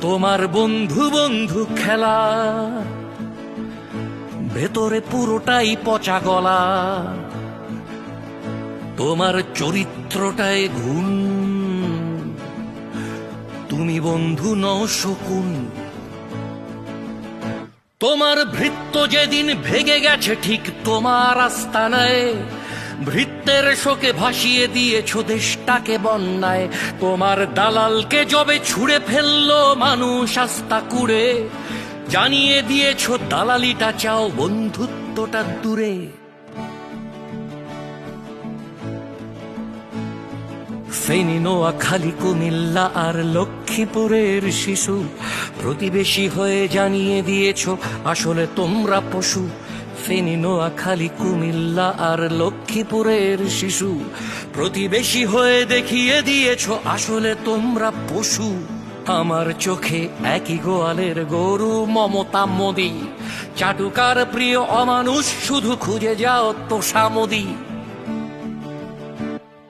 তোমার বন্ধু বন্ধু খেলা, ভেতরে পুরোটাই পচা গলা। তোমার চরিত্রটায় ঘুণ, তুমি বন্ধু নও শকুন। তোমার ভৃত্য যেদিন ভেগে গেছে ঠিক তোমার আস্তানায়, ভৃত্যের শোকে ভাসিয়ে দিয়েছ দেশটাকে বন্যায়। তোমার দালালকে যবে ছুঁড়ে ফেললো মানুষ আস্থা কুড়ে, জানিয়ে দিয়েছ দালালিটা চাও, বন্ধুত্বটা দূরে। ফেনী, নোয়াখালী, কুমিল্লা আর লক্ষ্মীপুরের শিশু প্রতিবেশী হয়ে জানিয়ে দিয়েছ আসলে তোমরা পশু। ফেনী, নোয়াখালী, কুমিল্লা আর লক্ষ্মীপুরের শিশু প্রতিবেশী হয়ে দেখিয়ে দিয়েছ আসলে তোমরা পশু। আমার চোখে একই গোয়ালের গরু মমতা মোদি, চাটুকার প্রিয় অমানুষ শুধু খুঁজে যাও তোষা মোদি।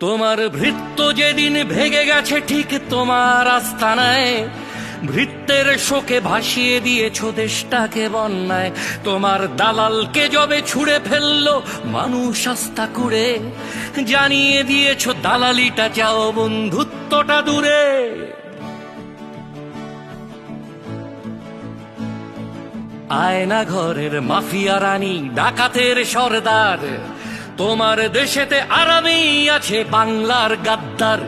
তোমার ভৃত্য যেদিন ভেগে গেছে ঠিক তোমার আস্তানায়, ভৃত্যের শোকে ভাসিয়ে দিয়েছ দেশটাকে বন্যায়। তোমার দালালকে যবে ছুঁড়ে ফেললো মানুষ আস্থা কুড়ে, জানিয়ে দিয়েছ দালালিটা চাও, বন্ধুত্বটা দূরে। আয়না ঘরের মাফিয়া রানী, ডাকাতের সর্দার, তোমার দেশেতে আরামেই আছে বাংলার গাদ্দার।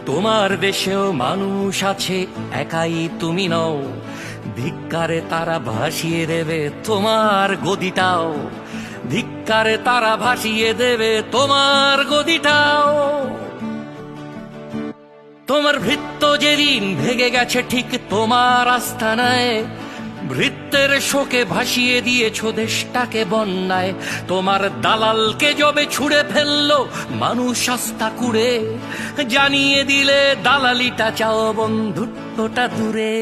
তোমার দেশেও মানুষ আছে, একাই তুমি নও, ধিক্কারে তারা ভাসিয়ে দেবে তোমার গদিটাও। ধিক্কারে তারা ভাসিয়ে দেবে তোমার গদিটাও। তোমার ভৃত্য যেদিন ভেগে গেছে ঠিক তোমার আস্তানায়, ভৃত্যের শোকে ভাসিয়ে দিয়েছ দেশটাকে বন্যায়। তোমার দালালকে যবে ছুঁড়ে ফেললো মানুষ আস্থা কুড়ে, জানিয়ে দিলে দালালিটা চাও, বন্ধুত্বটা দূরে।